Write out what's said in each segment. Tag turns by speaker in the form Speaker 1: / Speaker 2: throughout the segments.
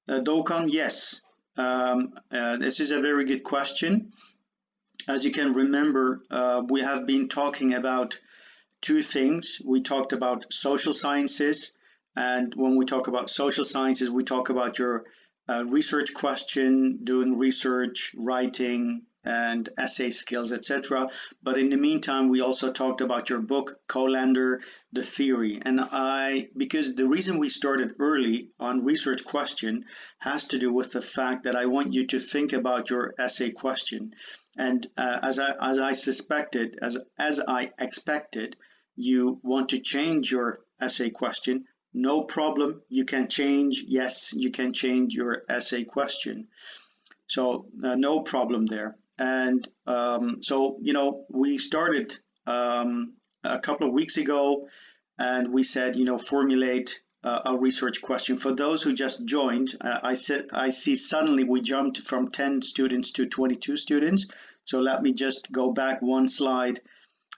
Speaker 1: Doğukan, yes. This is a very good question. As you can remember, we have been talking about two things. We talked about social sciences, and when we talk about social sciences, we talk about your research question, doing research, writing, and essay skills, etc. But in the meantime, we also talked about your book, Colander, the theory. And because the reason we started early on research question has to do with the fact that I want you to think about your essay question. And as I expected, you want to change your essay question. No problem, you can change. Yes, you can change your essay question. So no problem there. And so, we started a couple of weeks ago, and we said, formulate a research question. For those who just joined, I see suddenly we jumped from 10 students to 22 students. So let me just go back one slide.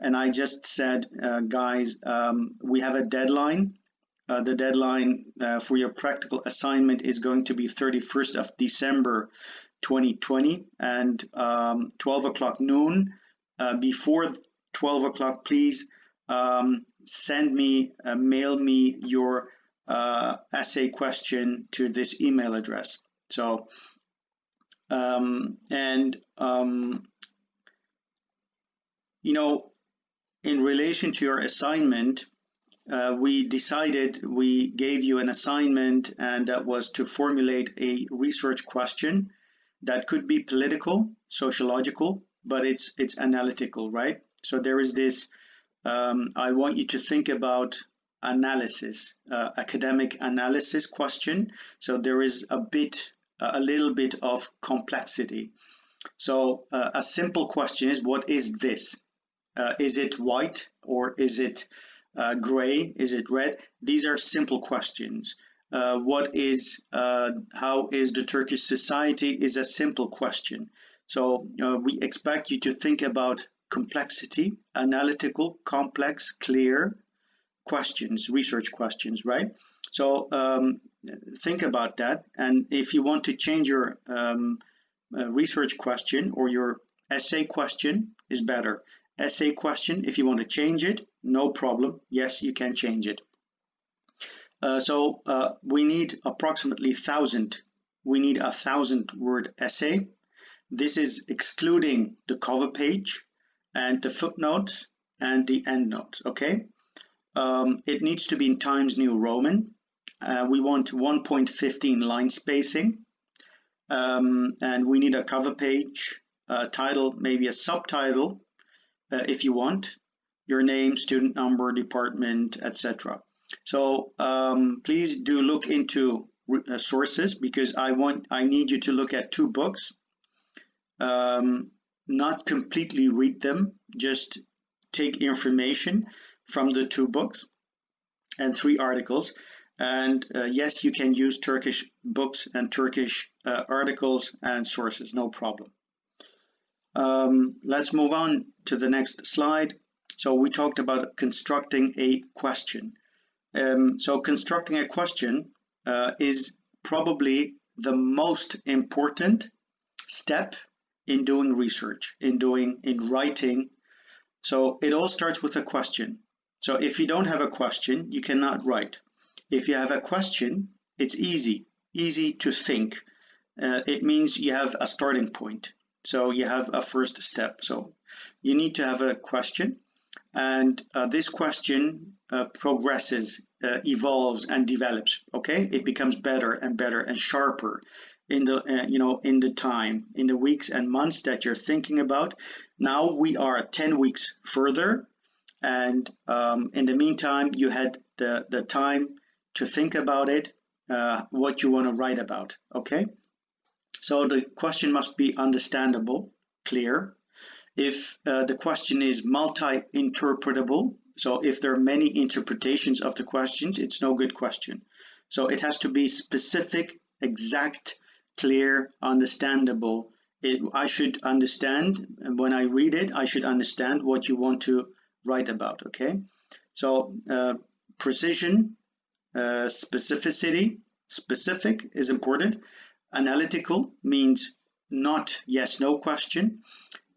Speaker 1: And I just said, guys, we have a deadline. The deadline for your practical assignment is going to be 31st of December 2020 and 12 o'clock noon. Before 12 o'clock, please mail me your essay question to this email address. So, in relation to your assignment, we gave you an assignment, and that was to formulate a research question that could be political, sociological, but it's analytical, right? So there is this, I want you to think about analysis, academic analysis question. So there is a little bit of complexity. So a simple question is, what is this? Is it white, or is it gray? Is it red? These are simple questions. How is the Turkish society is a simple question. So we expect you to think about complexity, analytical, complex, clear questions, research questions, right? So think about that. And if you want to change your research question, or your essay question is better. Essay question, if you want to change it, no problem. Yes, you can change it. So we need approximately 1,000. We need 1,000-word essay. This is excluding the cover page and the footnotes and the endnotes, okay? It needs to be in Times New Roman. We want 1.15 line spacing. And we need a cover page, a title, maybe a subtitle, if you want, your name, student number, department, etc. So please do look into sources, because I need you to look at 2 books, not completely read them, just take information from the 2 books and 3 articles. And yes, you can use Turkish books and Turkish articles and sources, no problem. Let's move on to the next slide. So we talked about constructing a question. So constructing a question is probably the most important step in doing research, in writing. So it all starts with a question. So if you don't have a question, you cannot write. If you have a question, it's easy to think. It means you have a starting point. So you have a first step. So you need to have a question, and this question progresses, evolves, and develops. Okay, it becomes better and better and sharper in the in the weeks and months that you're thinking about. Now we are 10 weeks further, and in the meantime, you had the time to think about it, what you want to write about. Okay. So the question must be understandable, clear. If the question is multi-interpretable, so if there are many interpretations of the questions, it's no good question. So it has to be specific, exact, clear, understandable. I should understand, when I read it, I should understand what you want to write about, okay? So precision, specificity, specific is important. Analytical means not yes, no question.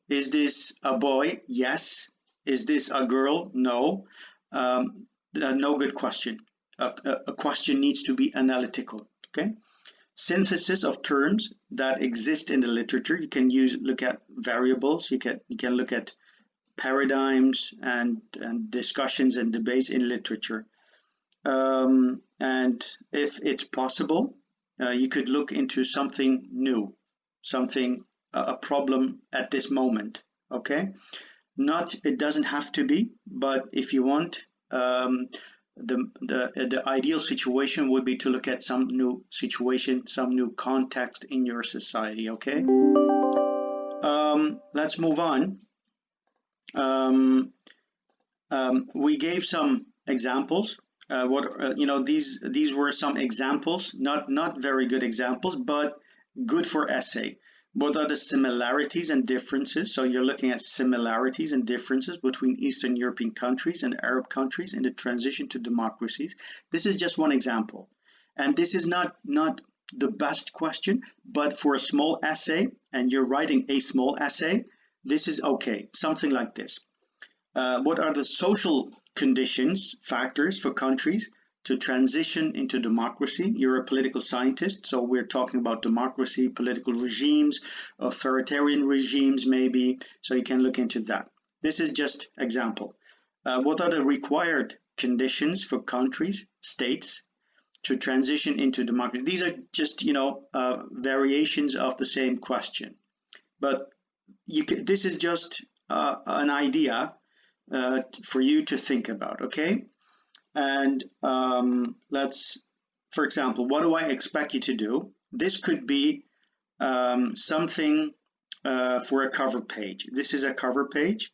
Speaker 1: Is this a boy? Yes. Is this a girl? No. No good question. A question needs to be analytical. Okay. Synthesis of terms that exist in the literature. You can look at variables. You can look at paradigms and discussions and debates in literature. And if it's possible, you could look into something new, something a problem at this moment. Okay, it doesn't have to be, but if you want, the ideal situation would be to look at some new situation, some new context in your society. Okay, let's move on. We gave some examples. These were some examples, not very good examples, but good for essay. What are the similarities and differences? So you're looking at similarities and differences between Eastern European countries and Arab countries in the transition to democracies. This is just one example. And this is not the best question, but for a small essay, and you're writing a small essay, this is okay, something like this. What are the social conditions, factors for countries to transition into democracy? You're a political scientist, so we're talking about democracy, political regimes, authoritarian regimes maybe, so you can look into that. This is just example. What are the required conditions for countries, states, to transition into democracy? These are just, variations of the same question. But this is just an idea for you to think about, okay? And for example, what do I expect you to do? This could be something for a cover page. This is a cover page.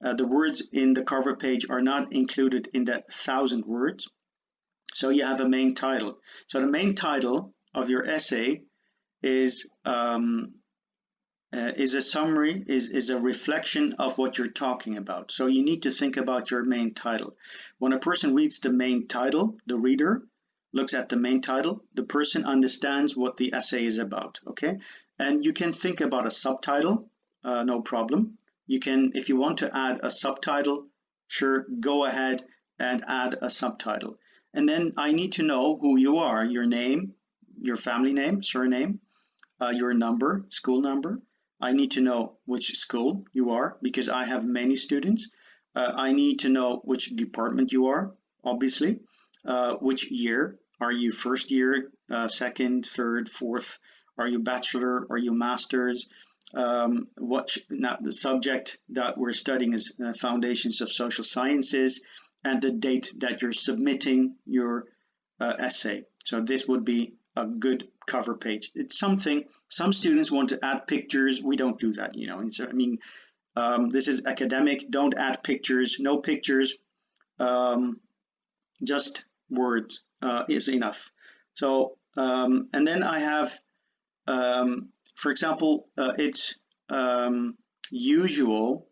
Speaker 1: The words in the cover page are not included in that 1,000 words. So you have a main title. So the main title of your essay is a summary, is a reflection of what you're talking about. So you need to think about your main title. When a person reads the main title, the reader looks at the main title, the person understands what the essay is about, okay? And you can think about a subtitle, no problem. You can, if you want to add a subtitle, sure, go ahead and add a subtitle. And then I need to know who you are, your name, your family name, surname, your number, school number. I need to know which school you are because I have many students. I need to know which department you are, obviously. Which year? Are you first year, second, third, fourth? Are you bachelor? Are you master's? The subject that we're studying is Foundations of Social Sciences, and the date that you're submitting your essay. So this would be a good cover page. It's something, some students want to add pictures. We don't do that, So, this is academic. Don't add pictures. No pictures. Just words is enough. So, and then I have, for example, it's usual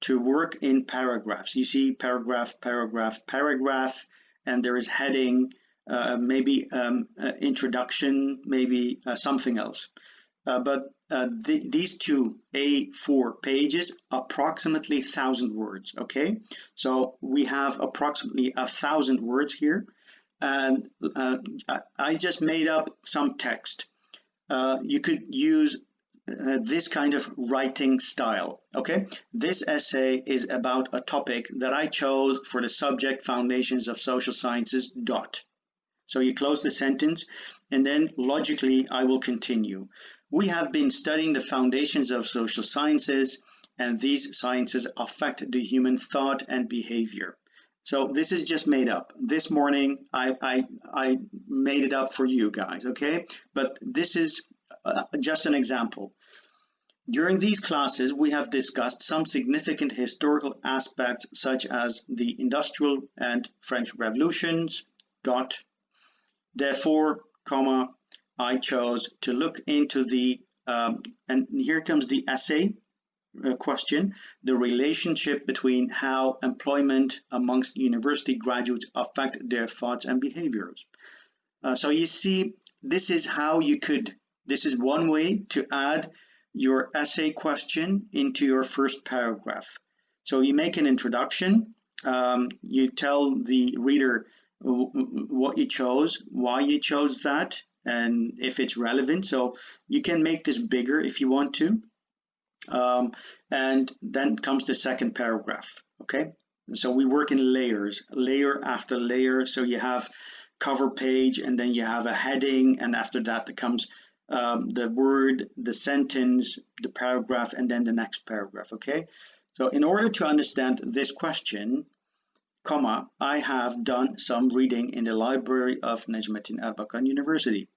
Speaker 1: to work in paragraphs. You see paragraph, paragraph, paragraph, and there is heading, maybe introduction, maybe something else. But these two A4 pages, approximately 1,000 words, okay? So we have approximately 1,000 words here. And I just made up some text. You could use this kind of writing style, okay? This essay is about a topic that I chose for the subject Foundations of Social Sciences, dot. So you close the sentence, and then logically I will continue. We have been studying the foundations of social sciences, and these sciences affect the human thought and behavior. So this is just made up. This morning I made it up for you guys, okay? But this is just an example. During these classes, we have discussed some significant historical aspects such as the Industrial and French Revolutions, dot. Therefore, comma, I chose to look into the, and here comes the essay question, the relationship between how employment amongst university graduates affect their thoughts and behaviors. So you see, this is one way to add your essay question into your first paragraph. So you make an introduction, you tell the reader what you chose, why you chose that, and if it's relevant. So you can make this bigger if you want to. And then comes the second paragraph, okay? So we work in layers, layer after layer. So you have cover page, and then you have a heading, and after that comes the word, the sentence, the paragraph, and then the next paragraph, okay? So in order to understand this question, I have done some reading in the library of Necmettin Erbakan University,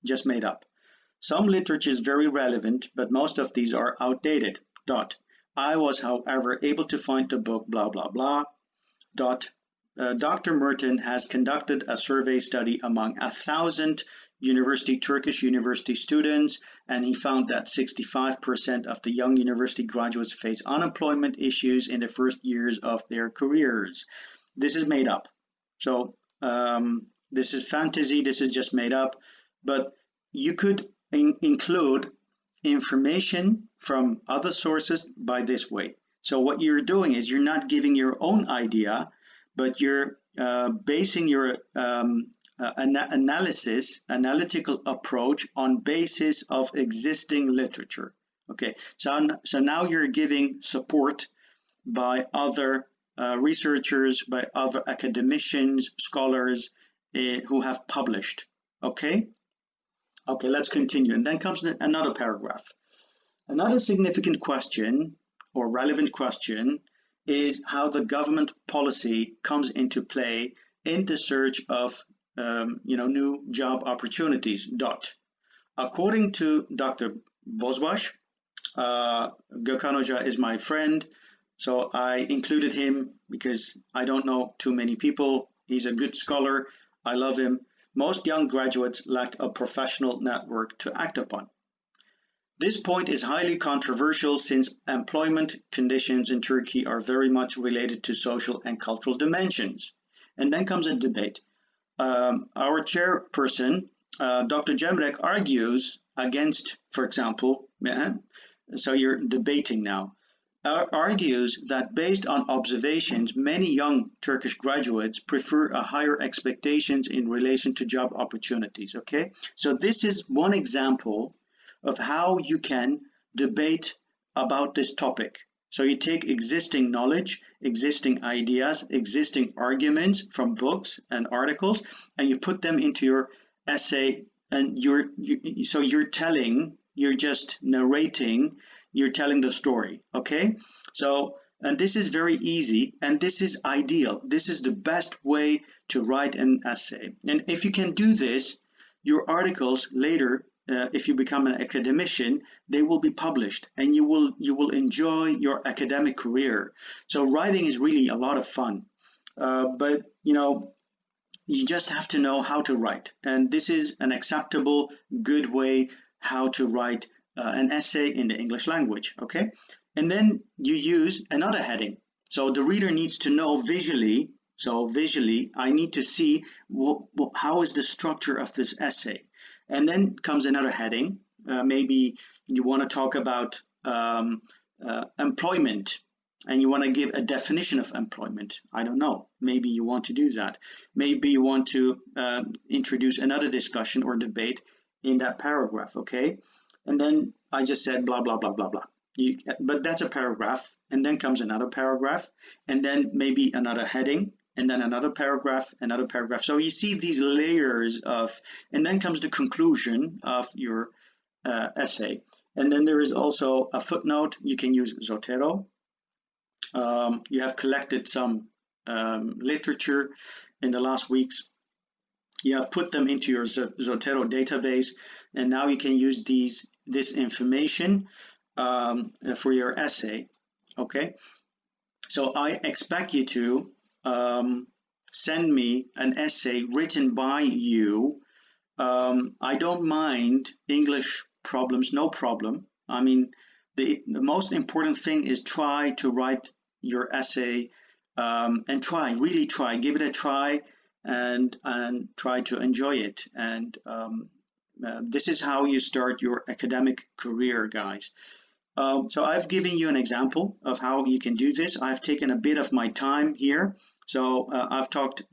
Speaker 1: just made up. Some literature is very relevant, but most of these are outdated. I was, however, able to find the book blah blah blah. Dr. Merton has conducted a survey study among 1,000 Turkish university students, and he found that 65% of the young university graduates face unemployment issues in the first years of their careers. This is made up. So this is fantasy, this is just made up, but you could include information from other sources by this way. So what you're doing is you're not giving your own idea, but you're basing your analytical approach on basis of existing literature. Okay, so now you're giving support by other researchers, by other academicians, scholars who have published. Okay, let's continue. And then comes another paragraph. Another significant question or relevant question is how the government policy comes into play in the search of new job opportunities. According to Dr. Bozbaş, Gökhan Hoca is my friend, so I included him because I don't know too many people. He's a good scholar. I love him. Most young graduates lack a professional network to act upon. This point is highly controversial since employment conditions in Turkey are very much related to social and cultural dimensions. And then comes a debate. Our chairperson, Dr. Cemrek, argues against, for example, so you're debating now, argues that based on observations, many young Turkish graduates prefer a higher expectations in relation to job opportunities, okay? So this is one example of how you can debate about this topic. So you take existing knowledge, existing ideas, existing arguments from books and articles, and you put them into your essay, and you're just narrating, you're telling the story, okay? So, and this is very easy, and this is ideal. This is the best way to write an essay. And if you can do this, your articles later, if you become an academician, they will be published, and you will enjoy your academic career. So writing is really a lot of fun, but you just have to know how to write, and this is an acceptable, good way how to write an essay in the English language, okay? And then you use another heading. So the reader needs to know visually. So visually, I need to see how is the structure of this essay. And then comes another heading. Maybe you want to talk about employment, and you want to give a definition of employment. I don't know. Maybe you want to do that. Maybe you want to introduce another discussion or debate in that paragraph, okay? And then I just said blah, blah, blah, blah, blah. But that's a paragraph, and then comes another paragraph, and then maybe another heading, and then another paragraph, another paragraph. So you see these layers of, and then comes the conclusion of your essay. And then there is also a footnote. You can use Zotero. You have collected some literature in the last weeks. You have put them into your Zotero database, and now you can use this information for your essay, okay? So I expect you to send me an essay written by you. I don't mind English problems, no problem. I mean, the most important thing is try to write your essay, and really try, give it a try, and try to enjoy it. And this is how you start your academic career, guys. So I've given you an example of how you can do this. I've taken a bit of my time here. So I've talked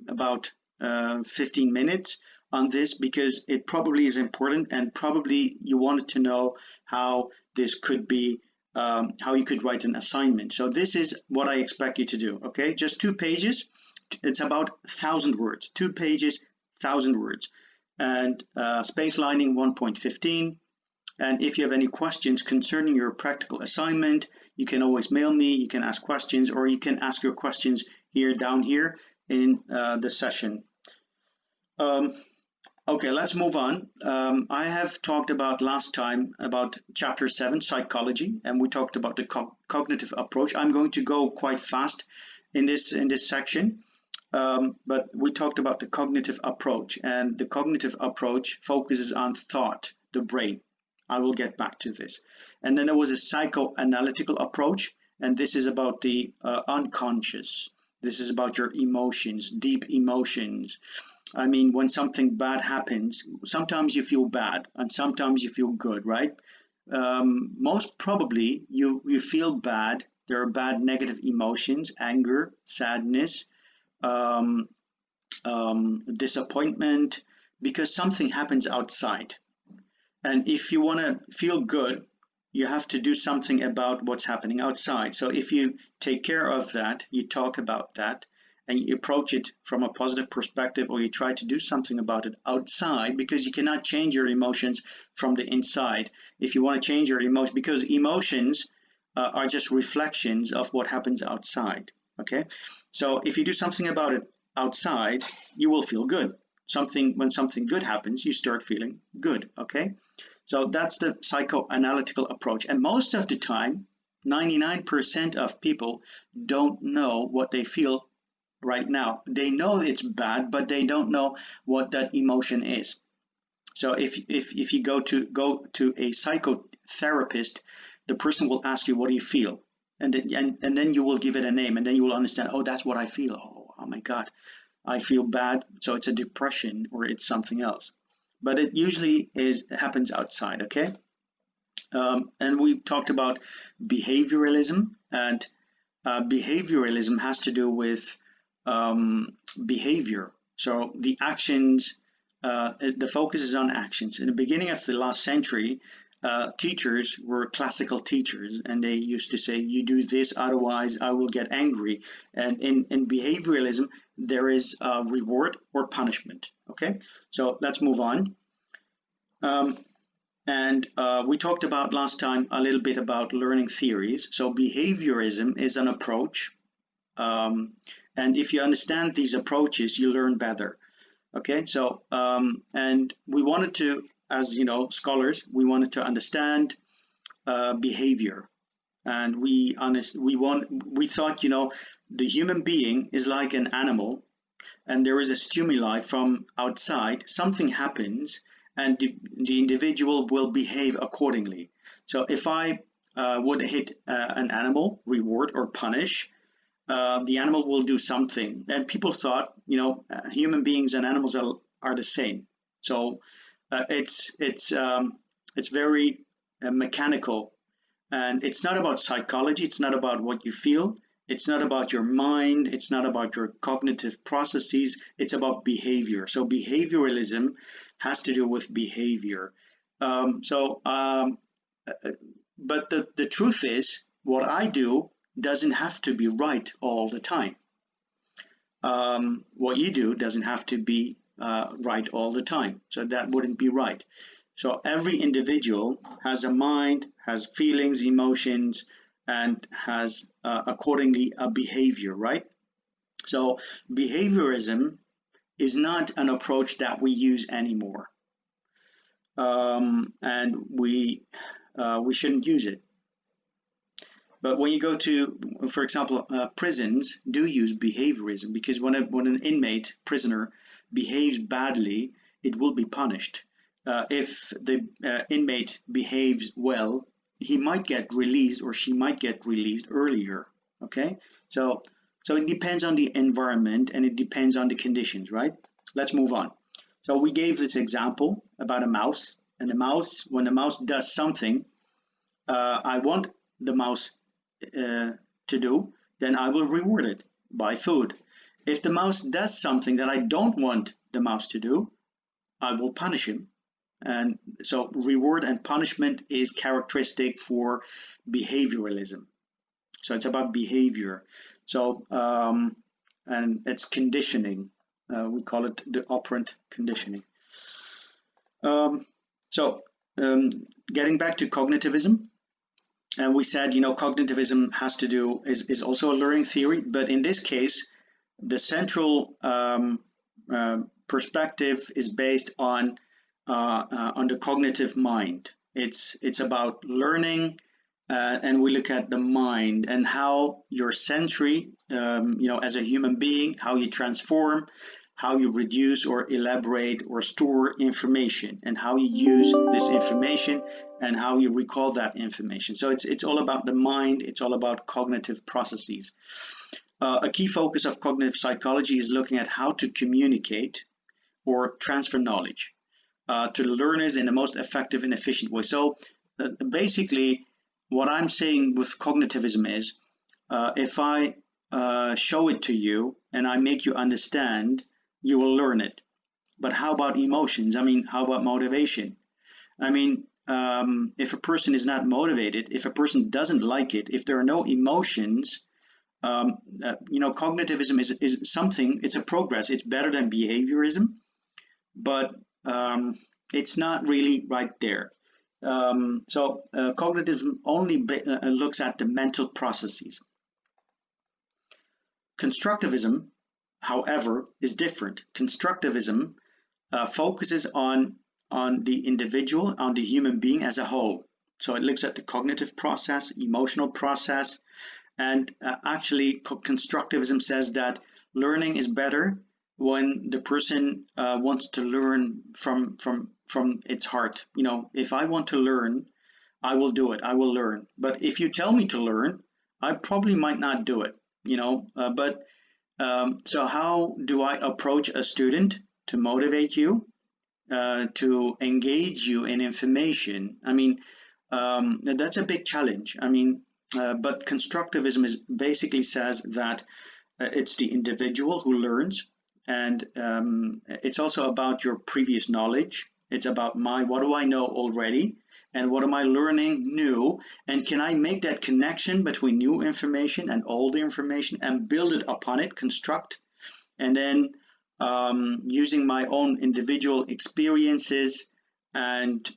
Speaker 1: about 15 minutes on this because it probably is important, and probably you wanted to know how this could be, how you could write an assignment. So this is what I expect you to do, okay? Just 2 pages. It's about 1,000 words. 2 pages, 1,000 words. And space lining 1.15. And if you have any questions concerning your practical assignment, you can always mail me, you can ask questions, or you can ask your questions here, down here in the session. Okay, let's move on. I have talked about last time about chapter 7, psychology, and we talked about the cognitive approach. I'm going to go quite fast in this section, but we talked about the cognitive approach, and the cognitive approach focuses on thought, the brain. I will get back to this. And then there was a psychoanalytical approach, and this is about the unconscious. This is about your emotions, deep emotions. I mean, when something bad happens, sometimes you feel bad and sometimes you feel good, right? Most probably you feel bad. There are bad negative emotions, anger, sadness, disappointment, because something happens outside. And if you want to feel good, you have to do something about what's happening outside. So if you take care of that, you talk about that, and you approach it from a positive perspective, or you try to do something about it outside, because you cannot change your emotions from the inside. If you want to change your emotions, because emotions are just reflections of what happens outside, okay? So if you do something about it outside, you will feel good. When something good happens, you start feeling good, okay? So that's the psychoanalytical approach. And most of the time, 99% of people don't know what they feel right now. They know it's bad, but they don't know what that emotion is. So if you go to a psychotherapist, the person will ask you, what do you feel? And then you will give it a name, and then you will understand, oh, that's what I feel. Oh my God, I feel bad, so it's a depression or it's something else. But it usually happens outside, okay? And we talked about behavioralism, and behavioralism has to do with behavior. So the actions, the focus is on actions. In the beginning of the last century, teachers were classical teachers, and they used to say, you do this, otherwise I will get angry. And in behavioralism, there is reward or punishment. Okay, so let's move on. And we talked about last time a little bit about learning theories. So behaviorism is an approach. And if you understand these approaches, you learn better. Okay, so and we wanted to, as you know, scholars, we wanted to understand behavior, and we thought, you know, the human being is like an animal, and there is a stimuli from outside. Something happens, and the individual will behave accordingly. So if I would hit an animal, reward or punish, the animal will do something. And people thought, you know, human beings and animals are the same. So it's very mechanical, and it's not about psychology. It's not about what you feel. It's not about your mind. It's not about your cognitive processes. It's about behavior. So behavioralism has to do with behavior. But the truth is, what I do doesn't have to be right all the time. What you do doesn't have to be right all the time. So that wouldn't be right. So every individual has a mind, has feelings, emotions, and has accordingly a behavior, right? So behaviorism is not an approach that we use anymore. And we shouldn't use it. But when you go to, for example, prisons do use behaviorism, because when an inmate, prisoner, behaves badly, it will be punished. If the inmate behaves well, he might get released or she might get released earlier. Okay, so it depends on the environment and it depends on the conditions, right? Let's move on. So we gave this example about a mouse, and the mouse, when the mouse does something I want the mouse to do, then I will reward it by food. If the mouse does something that I don't want the mouse to do, I will punish him. And so reward and punishment is characteristic for behavioralism. So it's about behavior. So and it's conditioning. We call it the operant conditioning. Getting back to cognitivism, and we said, cognitivism has to do is also a learning theory, but in this case, the central perspective is based on the cognitive mind. It's about learning, and we look at the mind and how your sensory, as a human being, how you transform, how you reduce or elaborate or store information, and how you use this information and how you recall that information. So it's all about the mind. It's all about cognitive processes. A key focus of cognitive psychology is looking at how to communicate or transfer knowledge to the learners in the most effective and efficient way. So basically, what I'm saying with cognitivism is, if I show it to you and I make you understand, you will learn it. But how about emotions? How about motivation? If a person is not motivated, if a person doesn't like it, if there are no emotions, cognitivism is something, it's a progress. It's better than behaviorism, but it's not really right there. Cognitivism only looks at the mental processes. Constructivism, however, is different. Constructivism focuses on the individual, on the human being as a whole. So it looks at the cognitive process, emotional process, and actually constructivism says that learning is better when the person wants to learn from its heart. If I want to learn, I will do it. I will learn. But if you tell me to learn, I probably might not do it. So how do I approach a student to motivate you, to engage you in information? That's a big challenge. But constructivism basically says that it's the individual who learns, and it's also about your previous knowledge. It's about what do I know already, and what am I learning new, and can I make that connection between new information and old information and build it upon it, construct, and then using my own individual experiences, and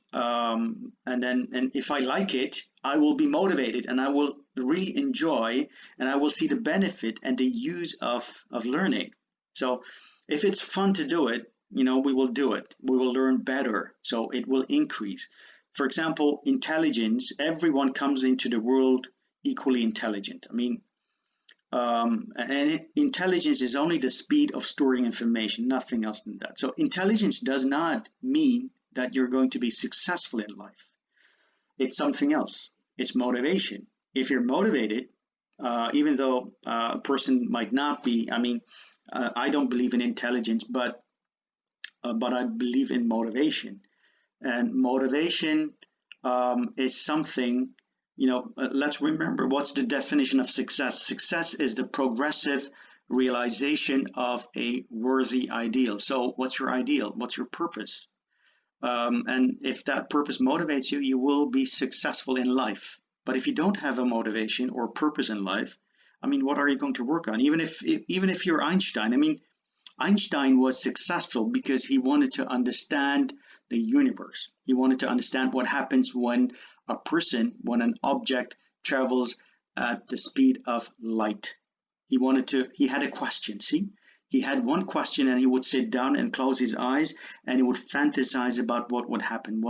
Speaker 1: if I like it, I will be motivated and I will really enjoy and I will see the benefit and the use of learning. So if it's fun to do it, we will do it. We will learn better, so it will increase. For example, intelligence, everyone comes into the world equally intelligent. And intelligence is only the speed of storing information, nothing else than that. So intelligence does not mean that you're going to be successful in life. It's something else. It's motivation. If you're motivated, even though a person might not be, I don't believe in intelligence, but I believe in motivation. And motivation is something, let's remember what's the definition of success. Success is the progressive realization of a worthy ideal. So what's your ideal? What's your purpose? And if that purpose motivates you, you will be successful in life. But if you don't have a motivation or purpose in life, what are you going to work on? Even if you're Einstein, Einstein was successful because he wanted to understand the universe. He wanted to understand what happens when an object travels at the speed of light. He had a question, see? He had one question and he would sit down and close his eyes and he would fantasize about what would happen.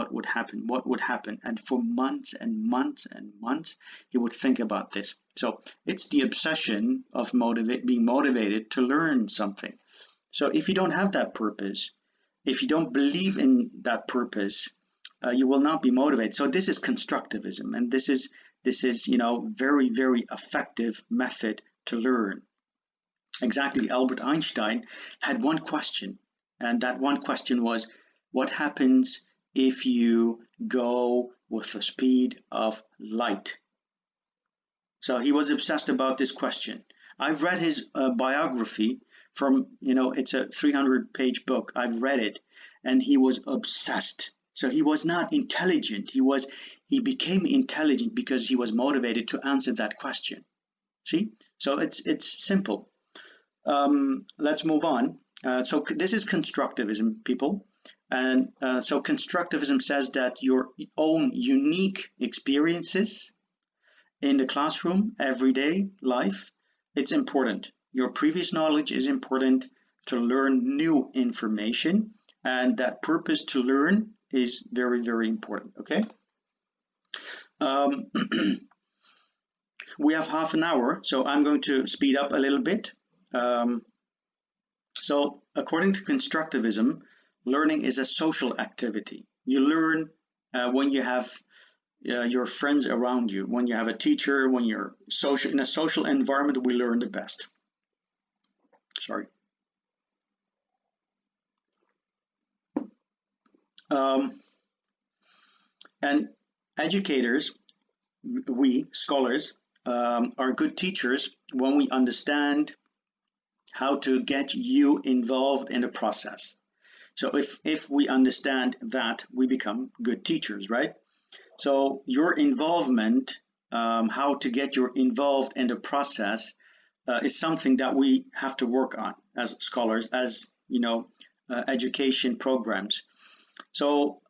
Speaker 1: And for months and months and months, he would think about this. So it's the obsession of being motivated to learn something. So if you don't have that purpose, if you don't believe in that purpose, you will not be motivated. So this is constructivism, and this is very, very effective method to learn. Exactly, Albert Einstein had one question, and that one question was, what happens if you go with the speed of light? So he was obsessed about this question. I've read his biography from, it's a 300-page book. I've read it, and he was obsessed. So he was not intelligent. He became intelligent because he was motivated to answer that question. See? So it's simple. Let's move on. So this is constructivism, people. And so constructivism says that your own unique experiences in the classroom, everyday life, it's important. Your previous knowledge is important to learn new information, and that purpose to learn is very, very important, okay? We have half an hour, so I'm going to speed up a little bit. So according to constructivism, learning is a social activity. You learn when you have your friends around you, when you have a teacher, when you're in a social environment, we learn the best. Sorry. And educators, we scholars, are good teachers when we understand how to get you involved in the process. So if we understand that, we become good teachers, right? So your involvement, how to get you involved in the process, is something that we have to work on as scholars, as education programs. So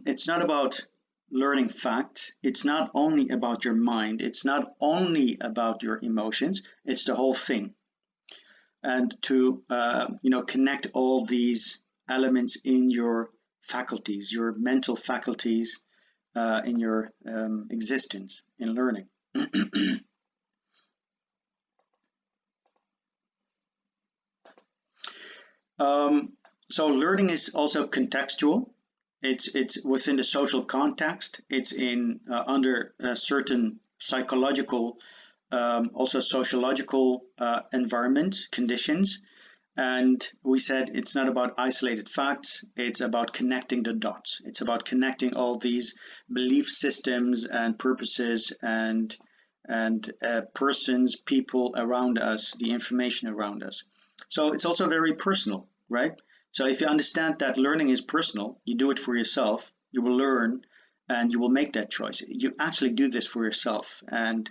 Speaker 1: it's not about learning facts. It's not only about your mind. It's not only about your emotions. It's the whole thing. And to connect all these elements in your faculties, your mental faculties, in your existence in learning. So learning is also contextual. It's within the social context. It's in under a certain psychological, also sociological environment conditions. And we said it's not about isolated facts, it's about connecting the dots. It's about connecting all these belief systems and purposes and persons, people around us, the information around us. So it's also very personal, right? So if you understand that learning is personal, you do it for yourself, you will learn and you will make that choice. You actually do this for yourself. And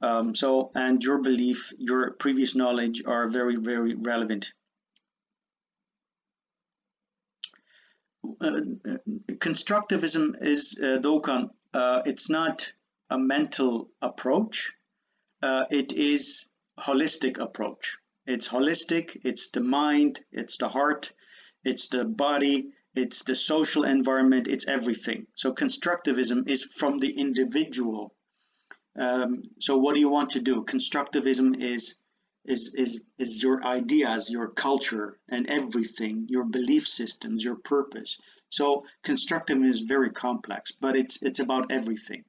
Speaker 1: and your belief, your previous knowledge are very, very relevant. Constructivism is, Doğukan, it's not a mental approach. It is holistic approach. It's holistic, it's the mind, it's the heart, it's the body, it's the social environment, it's everything. So constructivism is from the individual. So what do you want to do? Constructivism is your ideas, your culture, and everything, your belief systems, your purpose. So constructivism is very complex, but it's about everything.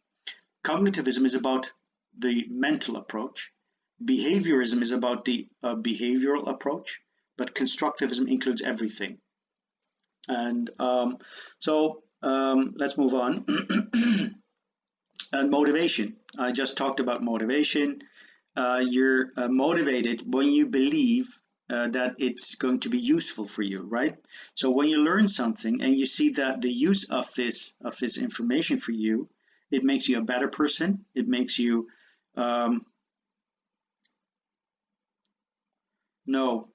Speaker 1: Cognitivism is about the mental approach. Behaviorism is about the behavioral approach, but constructivism includes everything. And let's move on. And motivation. I just talked about motivation. You're motivated when you believe that it's going to be useful for you, right? So when you learn something and you see that the use of this information for you, it makes you a better person. It makes you no,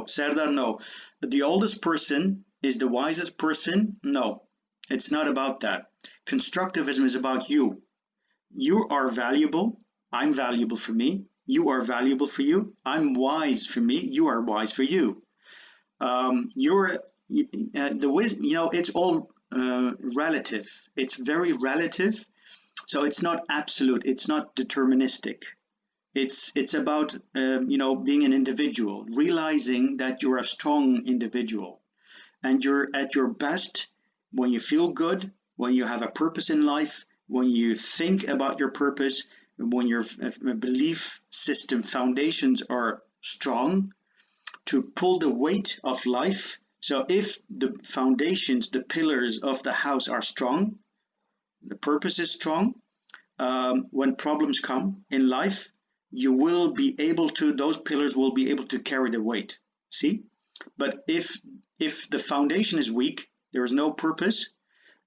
Speaker 1: Serdar, no. The oldest person is the wisest person. No, it's not about that. Constructivism is about you. You are valuable. I'm valuable for me. You are valuable for you. I'm wise for me. You are wise for you. It's all relative. It's very relative. So it's not absolute. It's not deterministic. It's about being an individual, realizing that you're a strong individual, and you're at your best when you feel good when you have a purpose in life, when you think about your purpose, when your belief system foundations are strong, to pull the weight of life. So if the foundations, the pillars of the house are strong, the purpose is strong, when problems come in life, you will be able to, those pillars will be able to carry the weight. See? But if the foundation is weak, there is no purpose,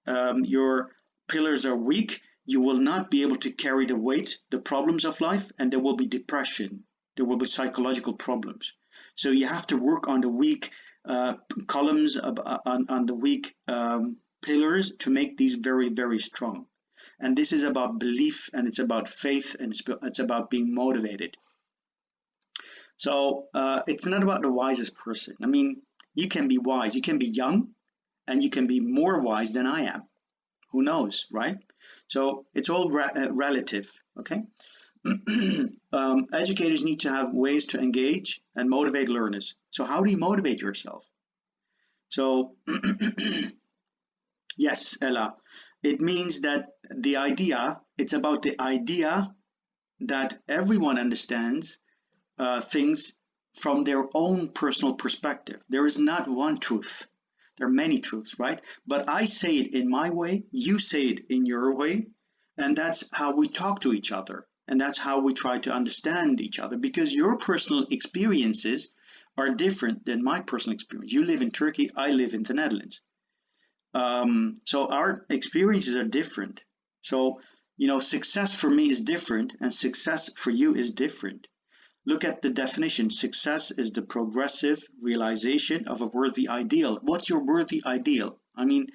Speaker 1: your pillars are weak, you will not be able to carry the weight, the problems of life, and there will be depression. There will be psychological problems. So you have to work on the weak columns, on the weak pillars to make these very, very strong. And this is about belief, and it's about faith, and it's about being motivated. So it's not about the wisest person. I mean, you can be wise, you can be young, and you can be more wise than I am. Who knows, right? So it's all relative, okay? Educators need to have ways to engage and motivate learners. So how do you motivate yourself? So yes, Ella, it means that the idea, it's about the idea that everyone understands things from their own personal perspective. There is not one truth. There are many truths, right? But I say it in my way, you say it in your way, and that's how we talk to each other. And that's how we try to understand each other, because your personal experiences are different than my personal experience. You live in Turkey, I live in the Netherlands. So our experiences are different. So, you know, success for me is different and success for you is different. Look at the definition. Success is the progressive realization of a worthy ideal. What's your worthy ideal? I mean,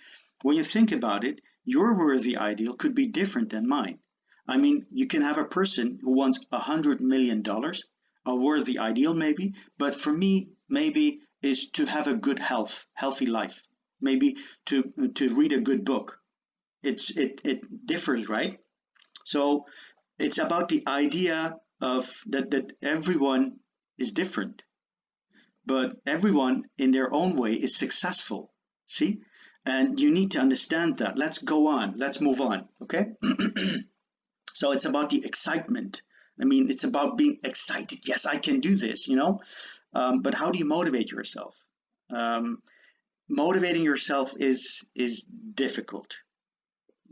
Speaker 1: when you think about it, your worthy ideal could be different than mine. I mean, you can have a person who wants $100 million, a worthy ideal maybe, but for me, maybe is to have a good healthy life, maybe to read a good book. It differs, right? So it's about the idea of that everyone is different, but everyone in their own way is successful. See? And you need to understand that. Let's go on. Let's move on. Okay? So it's about the excitement. I mean, it's about being excited. Yes, I can do this, you know? But how do you motivate yourself? Motivating yourself is difficult.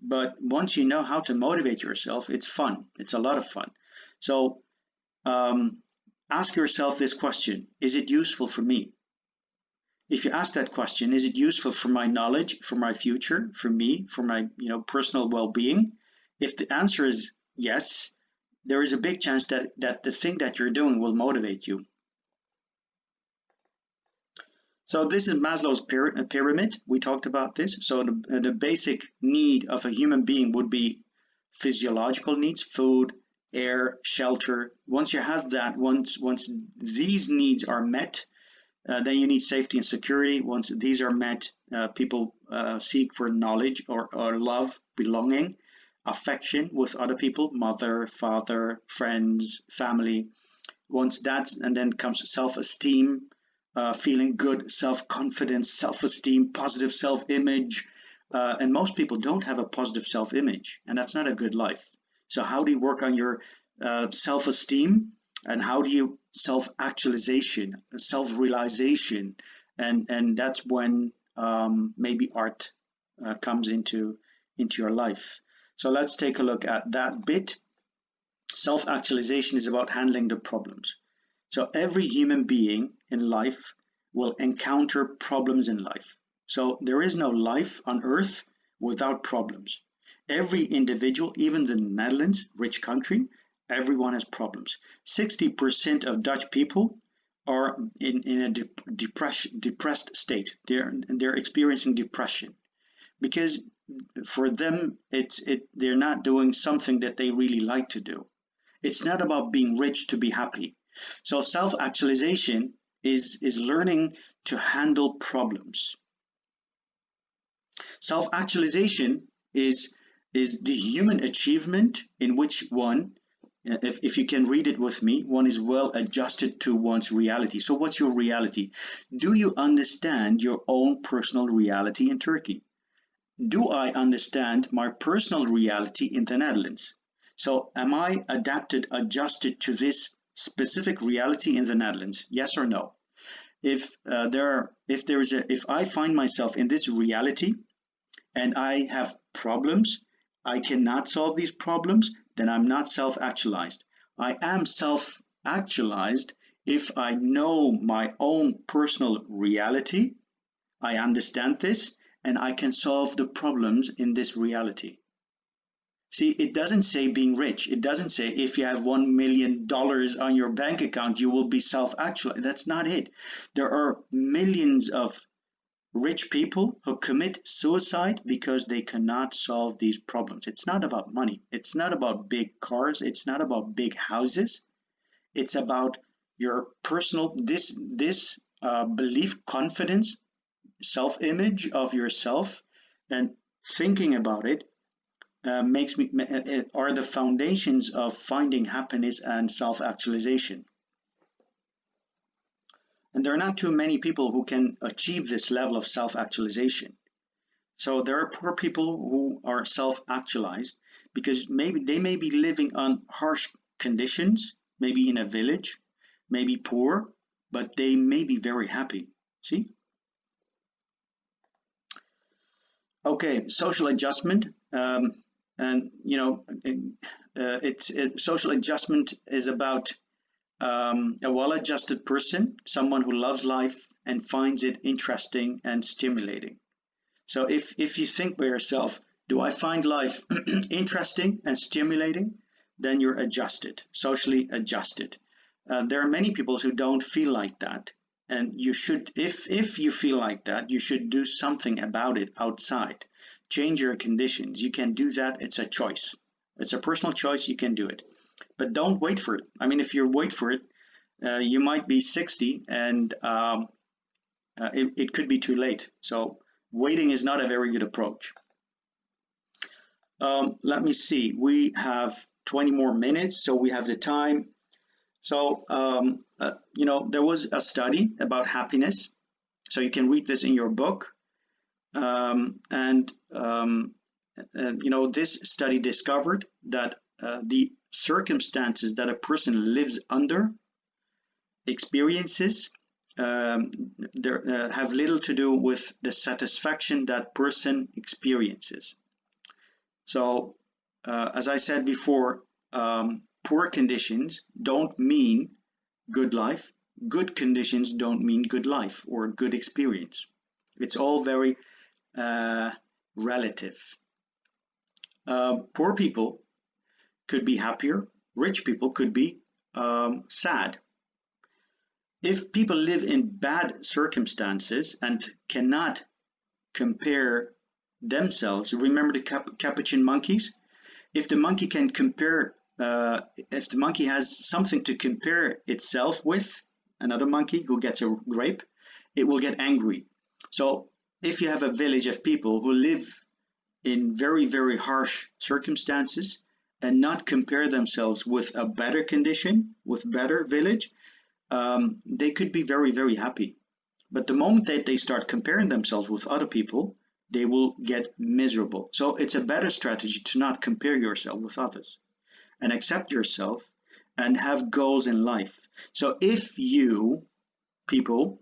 Speaker 1: But once you know how to motivate yourself, it's fun. It's a lot of fun. So ask yourself this question: is it useful for me? If you ask that question, is it useful for my knowledge, for my future, for me, for my personal well-being? If the answer is yes, there is a big chance that the thing that you're doing will motivate you. So this is Maslow's pyramid. We talked about this. So the basic need of a human being would be physiological needs: food, air, shelter. Once you have that, once these needs are met, then you need safety and security. Once these are met, people seek for knowledge or love, belonging, affection with other people, mother, father, friends, family. Once that's, and then comes self-esteem, feeling good, self-confidence, self-esteem, positive self-image. And most people don't have a positive self-image, and that's not a good life. So how do you work on your self-esteem, and how do you self-actualization, self-realization? And that's when maybe art comes into your life. So let's take a look at that bit. Self-actualization is about handling the problems. So every human being in life will encounter problems in life. So there is no life on earth without problems. Every individual, even the Netherlands, rich country, everyone has problems. 60% of Dutch people are in a depressed state. They're experiencing depression because for them they're not doing something that they really like to do. It's not about being rich to be happy. So self-actualization is learning to handle problems. Self-actualization is the human achievement in which one, if you can read it with me, one is well adjusted to one's reality. So what's your reality? Do you understand your own personal reality in Turkey? do I understand my personal reality in the Netherlands? So am I adjusted to this specific reality in the Netherlands? Yes or no? If I find myself in this reality and I have problems, I cannot solve these problems, then I'm not self-actualized. I am self-actualized if I know my own personal reality, I understand this, and I can solve the problems in this reality. See, it doesn't say being rich. It doesn't say if you have $1 million on your bank account, you will be self-actualized. That's not it. There are millions of rich people who commit suicide because they cannot solve these problems. It's not about money. It's not about big cars. It's not about big houses. It's about your personal belief, confidence, self-image of yourself, and thinking about it are the foundations of finding happiness and self-actualization. And there are not too many people who can achieve this level of self-actualization. So there are poor people who are self-actualized because maybe they may be living on harsh conditions, maybe in a village, maybe poor, but they may be very happy. See? Okay, social adjustment. And you know, social adjustment is about a well-adjusted person, someone who loves life and finds it interesting and stimulating. So if you think by yourself, do I find life interesting and stimulating? Then you're adjusted, socially adjusted. There are many people who don't feel like that. And you should, if you feel like that, you should do something about it outside. Change your conditions. You can do that. It's a choice. It's a personal choice. You can do it. But don't wait for it. I mean, if you wait for it, you might be 60 and it could be too late. So waiting is not a very good approach. Let me see. We have 20 more minutes, so we have the time. So, you know, there was a study about happiness. So you can read this in your book. You know, this study discovered that the circumstances that a person lives under, experiences, have little to do with the satisfaction that person experiences. So, as I said before, poor conditions don't mean good life. Good conditions don't mean good life or good experience. It's all very relative. Poor people could be happier. Rich people could be sad. If people live in bad circumstances and cannot compare themselves, remember the capuchin monkeys? If the monkey can compare, if the monkey has something to compare itself with, another monkey who gets a grape, it will get angry. So if you have a village of people who live in very, very harsh circumstances and not compare themselves with a better condition, with better village, they could be very, very happy. But the moment that they start comparing themselves with other people, they will get miserable. So it's a better strategy to not compare yourself with others and accept yourself and have goals in life. So if you people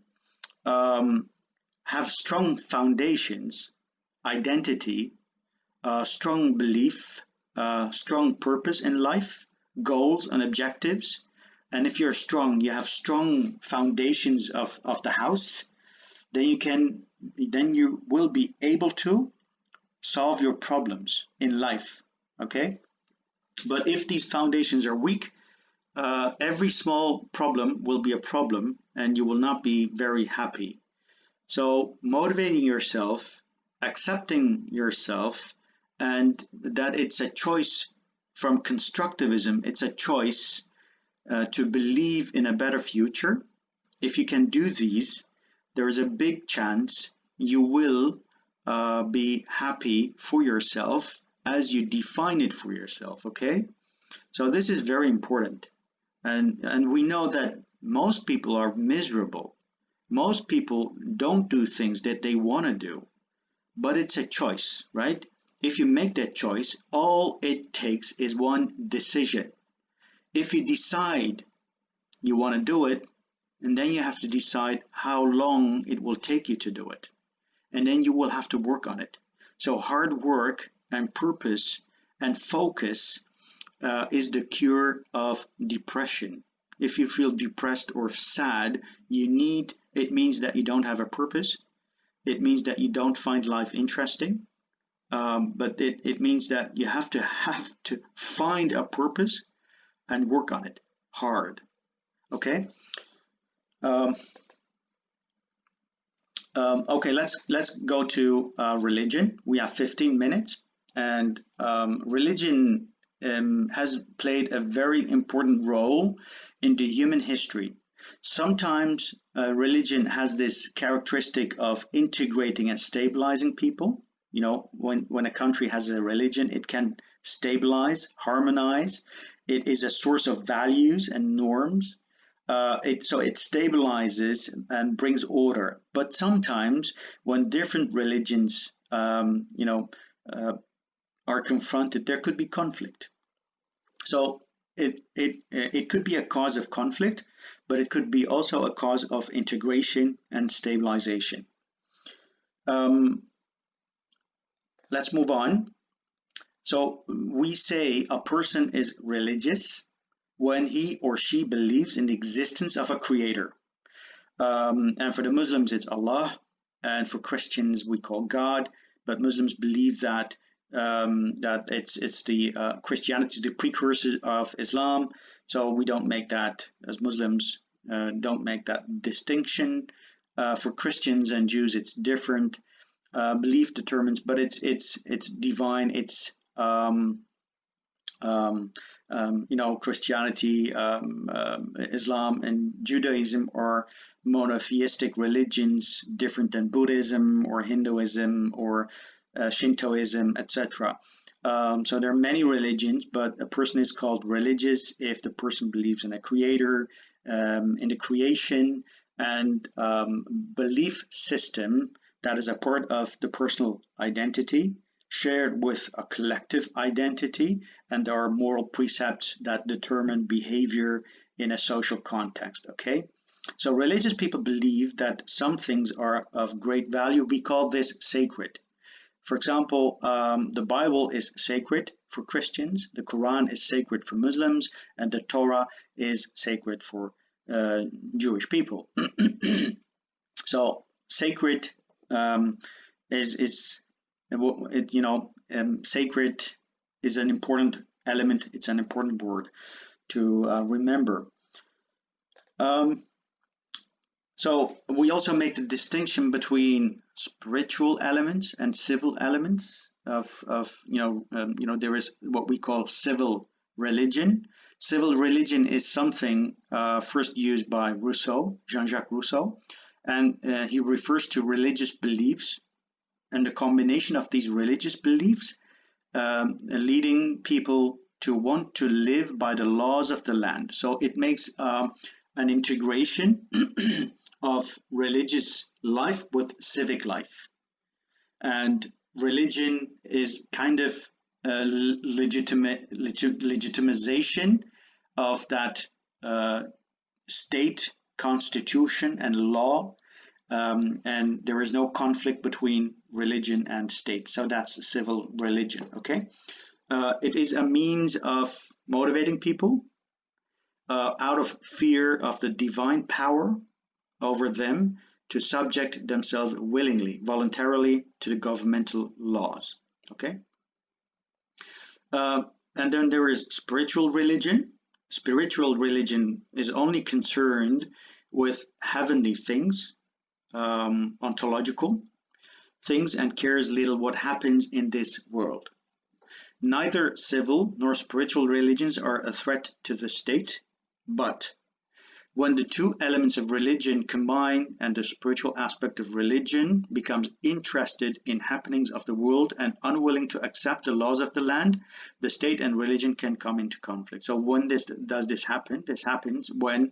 Speaker 1: have strong foundations, identity, strong belief, strong purpose in life, goals and objectives, and if you're strong, you have strong foundations of the house, then you will be able to solve your problems in life. Okay? But if these foundations are weak, every small problem will be a problem and you will not be very happy. So motivating yourself, accepting yourself, and that it's a choice from constructivism, it's a choice to believe in a better future. If you can do these, there is a big chance you will be happy for yourself as you define it for yourself, okay? So this is very important. And we know that most people are miserable. Most people don't do things that they want to do. but it's a choice, right? If you make that choice, all it takes is one decision. If you decide you want to do it, and then you have to decide how long it will take you to do it. And then you will have to work on it. So hard work and purpose and focus is the cure of depression. If you feel depressed or sad, it means that you don't have a purpose. It means that you don't find life interesting. But it means that you have to find a purpose and work on it hard. Okay. Okay, let's go to religion. We have 15 minutes, and religion has played a very important role in the human history. Sometimes religion has this characteristic of integrating and stabilizing people. You know, when a country has a religion, it can stabilize, harmonize. It is a source of values and norms. So it stabilizes and brings order. But sometimes when different religions, are confronted, there could be conflict. So it could be a cause of conflict, but it could be also a cause of integration and stabilization. Let's move on. So we say a person is religious when he or she believes in the existence of a creator. And for the Muslims, it's Allah, and for Christians, we call God. But Muslims believe that it's the Christianity is the precursor of Islam. So we don't make that, as Muslims don't make that distinction. For Christians and Jews, it's different. Belief determines, but it's divine. It's Christianity, Islam, and Judaism are monotheistic religions, different than Buddhism or Hinduism or Shintoism, etc. So there are many religions, but a person is called religious if the person believes in a creator, in the creation, and belief system that is a part of the personal identity, shared with a collective identity, and there are moral precepts that determine behavior in a social context, okay? So religious people believe that some things are of great value. We call this sacred. For example, the Bible is sacred for Christians, the Quran is sacred for Muslims, and the Torah is sacred for Jewish people. So sacred sacred is an important element. It's an important word to remember. So we also make the distinction between spiritual elements and civil elements there is what we call civil religion. Civil religion is something first used by Rousseau, Jean-Jacques Rousseau, and he refers to religious beliefs and the combination of these religious beliefs leading people to want to live by the laws of the land. So it makes an integration of religious life with civic life. And religion is kind of a legitimization of that state, constitution, and law. And there is no conflict between religion and state. So that's civil religion, okay? It is a means of motivating people out of fear of the divine power over them to subject themselves willingly, voluntarily to the governmental laws, okay? And then there is spiritual religion. Spiritual religion is only concerned with heavenly things, ontological things, and cares little what happens in this world. Neither civil nor spiritual religions are a threat to the state, but when the two elements of religion combine and the spiritual aspect of religion becomes interested in happenings of the world and unwilling to accept the laws of the land, the state and religion can come into conflict. So when does this happen? This happens when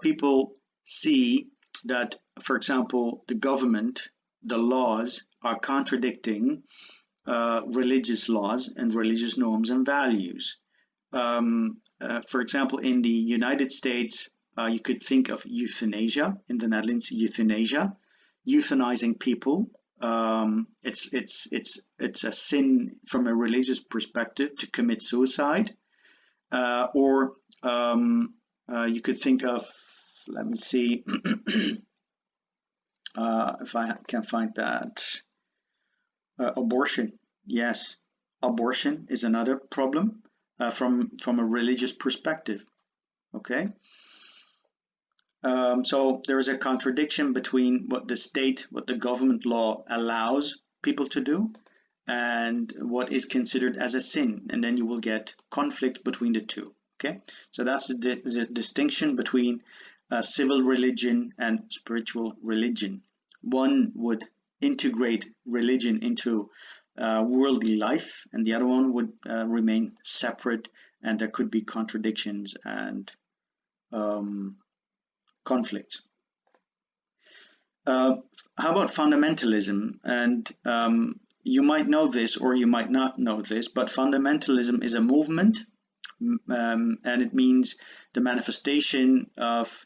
Speaker 1: people see that, for example, the government, the laws are contradicting religious laws and religious norms and values. For example, in the United States, you could think of euthanasia. In the Netherlands, euthanasia, euthanizing people. It's a sin from a religious perspective to commit suicide. Or you could think of, let me see, if I can find that. Abortion. Yes, abortion is another problem from a religious perspective. Okay. So there is a contradiction between what the state, what the government law allows people to do, and what is considered as a sin, and then you will get conflict between the two. Okay, so that's the distinction between civil religion and spiritual religion. One would integrate religion into worldly life, and the other one would remain separate, and there could be contradictions and conflicts. How about fundamentalism? And you might know this or you might not know this, but fundamentalism is a movement, and it means the manifestation of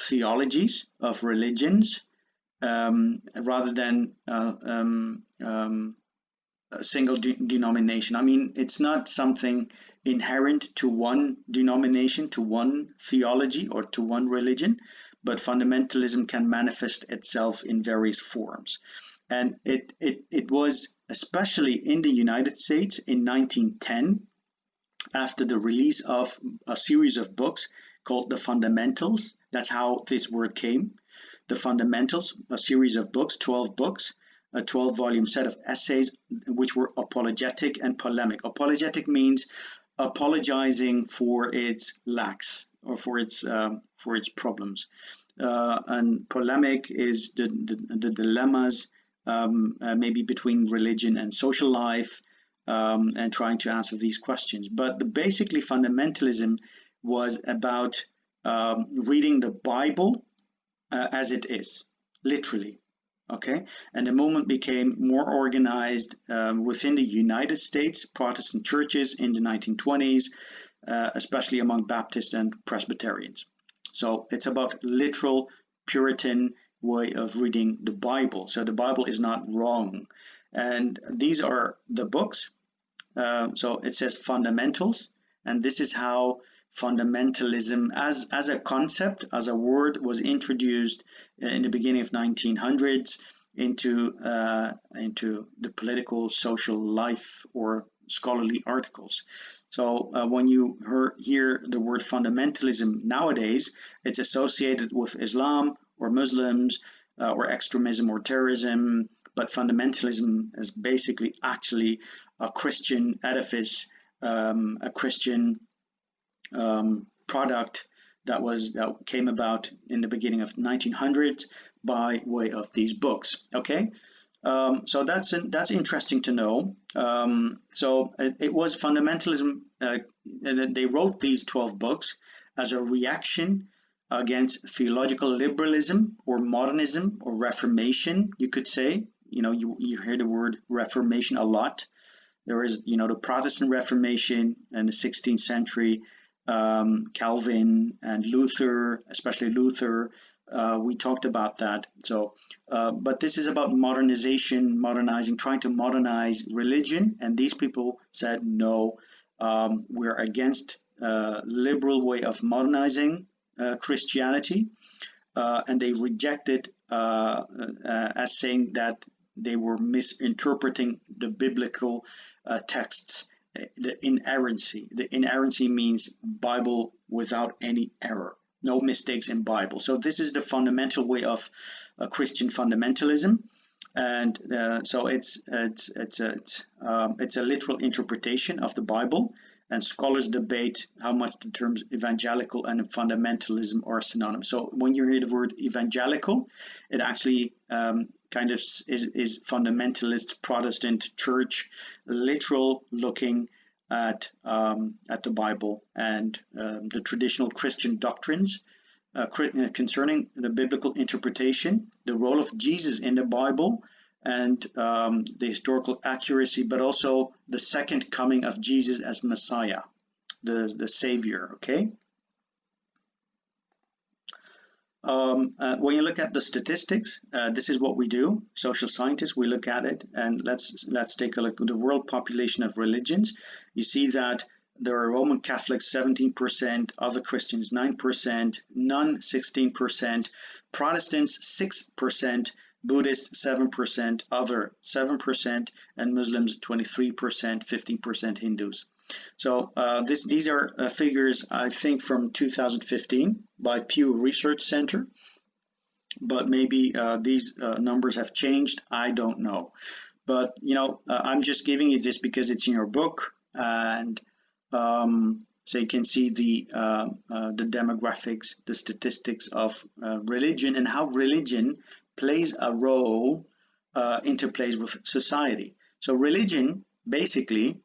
Speaker 1: theologies, of religions, rather than a single denomination. I mean, it's not something inherent to one denomination, to one theology, or to one religion, but fundamentalism can manifest itself in various forms. And it was especially in the United States in 1910, after the release of a series of books called The Fundamentals. That's how this word came. The Fundamentals, a series of books, 12 books, a 12-volume set of essays which were apologetic and polemic. Apologetic means apologizing for its lacks or for its problems, and polemic is the dilemmas maybe between religion and social life, and trying to answer these questions. But basically, fundamentalism was about reading the Bible as it is, literally. Okay, and the movement became more organized within the United States Protestant churches in the 1920s, especially among Baptists and Presbyterians. So it's about literal Puritan way of reading the Bible. So the Bible is not wrong. And these are the books. So it says fundamentals, and this is how fundamentalism as a concept, as a word, was introduced in the beginning of 1900s into the political, social life or scholarly articles. So when you hear the word fundamentalism nowadays, it's associated with Islam or Muslims or extremism or terrorism, but fundamentalism is basically actually a Christian edifice, a Christian product that came about in the beginning of 1900s by way of these books. Okay, so that's interesting to know. So it was fundamentalism. They wrote these 12 books as a reaction against theological liberalism or modernism or Reformation, you could say. You know, you hear the word Reformation a lot. There is, the Protestant Reformation in the 16th century. Calvin and Luther, especially Luther, we talked about that. So, but this is about modernizing, trying to modernize religion. And these people said, no, we're against liberal way of modernizing Christianity. And they rejected as saying that they were misinterpreting the biblical texts. The inerrancy. The inerrancy means Bible without any error, no mistakes in Bible. So this is the fundamental way of Christian fundamentalism, and so it's a literal interpretation of the Bible. And scholars debate how much the terms evangelical and fundamentalism are synonymous. So when you hear the word evangelical, it actually kind of is fundamentalist Protestant church, literal looking at the Bible and the traditional Christian doctrines concerning the biblical interpretation, the role of Jesus in the Bible, and the historical accuracy, but also the second coming of Jesus as Messiah, the Savior. Okay. When you look at the statistics, this is what we do. Social scientists, we look at it, and let's take a look at the world population of religions. You see that there are Roman Catholics 17%, other Christians 9%, none 16%, Protestants 6%, Buddhists 7%, other 7%, and Muslims 23%, 15% Hindus. So these are figures, I think, from 2015 by Pew Research Center, but maybe these numbers have changed. I don't know. But, you know, I'm just giving you this because it's in your book, and so you can see the demographics, the statistics of religion and how religion plays a role, interplays with society. So religion basically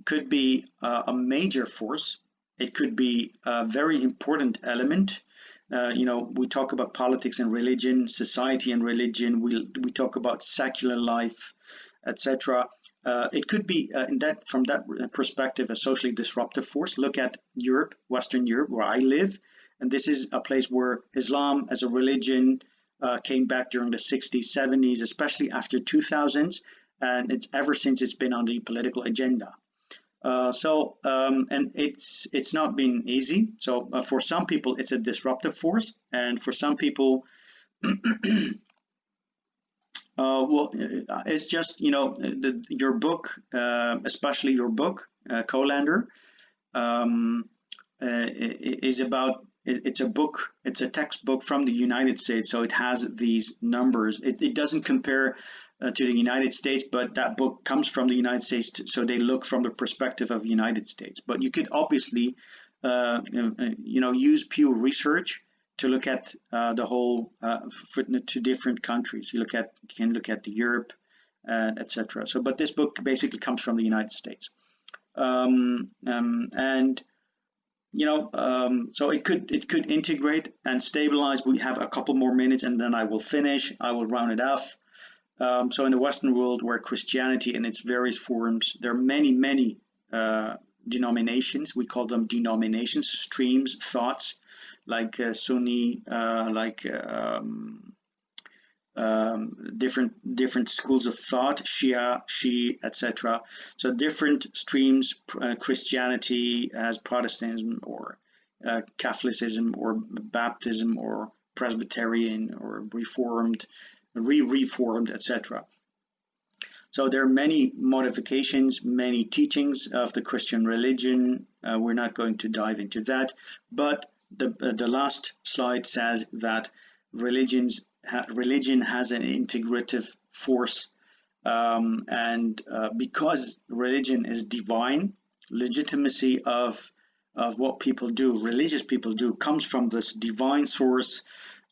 Speaker 1: could be a major force. It could be a very important element. You know, we talk about politics and religion, society and religion. We talk about secular life, etc. It could be from that perspective a socially disruptive force. Look at Europe, Western Europe, where I live, and this is a place where Islam as a religion came back during the 60s, 70s, especially after 2000s, and ever since it's been on the political agenda. And it's not been easy. So for some people, it's a disruptive force, and for some people, it's just, you know, your book, especially your book, Colander, is about. It's a book. It's a textbook from the United States, so it has these numbers. It doesn't compare to the United States, but that book comes from the United States, so they look from the perspective of the United States. But you could obviously, you know, use Pew Research to look at the whole to different countries. You can look at Europe, etc. So, but this book basically comes from the United States, and you know, so it could integrate and stabilize. We have a couple more minutes, and then I will finish. I will round it off. So in the Western world, where Christianity in its various forms, there are many denominations. We call them denominations, streams, thoughts, like Sunni, like different schools of thought, Shia, Shi, etc. So different streams. Christianity has Protestantism or Catholicism or Baptism or Presbyterian or Reformed, Reformed, etc. So there are many modifications, many teachings of the Christian religion. We're not going to dive into that, but the last slide says that religion has an integrative force, and because religion is divine, legitimacy of what people do, religious people do, comes from this divine source.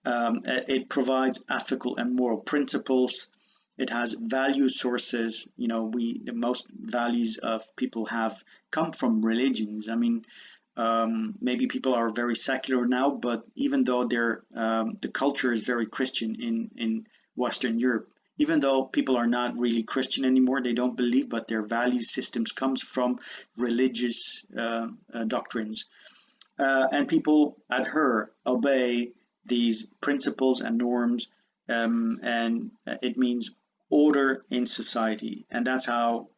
Speaker 1: It provides ethical and moral principles. It has value sources. You know, the most values of people have come from religions. I mean, maybe people are very secular now, but even though the culture is very Christian in Western Europe, even though people are not really Christian anymore, they don't believe, but their value systems comes from religious doctrines, and people adhere, obey these principles and norms, and it means order in society, and that's how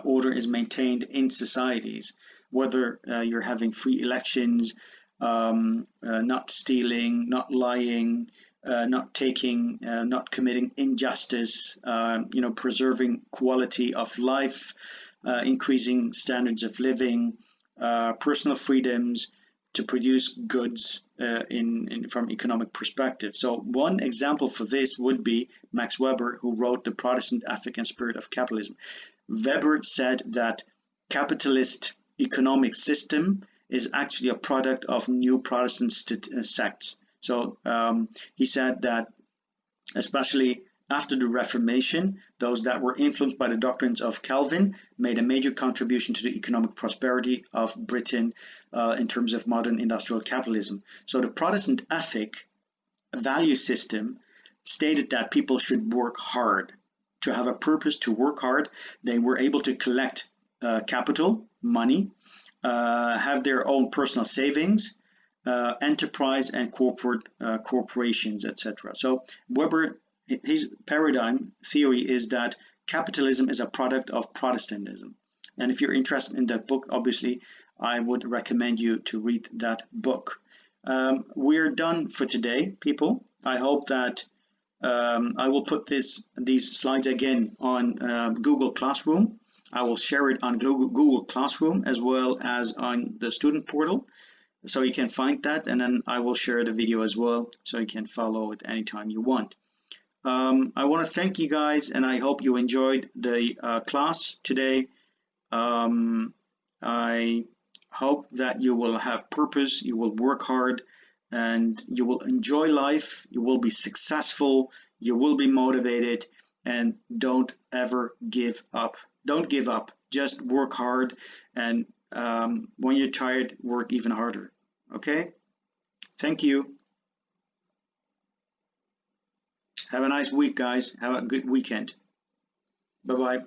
Speaker 1: order is maintained in societies. Whether you're having free elections, not stealing, not lying, not taking, not committing injustice, you know, preserving quality of life, increasing standards of living, personal freedoms to produce goods from economic perspective. So one example for this would be Max Weber, who wrote The Protestant Ethic and Spirit of Capitalism. Weber said that capitalist economic system is actually a product of new Protestant sects. So he said that especially After the Reformation, those that were influenced by the doctrines of Calvin made a major contribution to the economic prosperity of Britain in terms of modern industrial capitalism. So the Protestant ethic value system stated that people should work hard. To have a purpose, to work hard, they were able to collect capital, money, have their own personal savings, enterprise and corporations, etc. So Weber, his paradigm theory is that capitalism is a product of Protestantism. And if you're interested in that book, obviously, I would recommend you to read that book. We're done for today, people. I hope that I will put these slides again on Google Classroom. I will share it on Google Classroom as well as on the student portal, so you can find that, and then I will share the video as well, so you can follow it anytime you want. I want to thank you guys, and I hope you enjoyed the class today. I hope that you will have purpose, you will work hard, and you will enjoy life, you will be successful, you will be motivated, and don't ever give up. Don't give up, just work hard, and when you're tired, work even harder. Okay? Thank you. Have a nice week, guys. Have a good weekend. Bye-bye.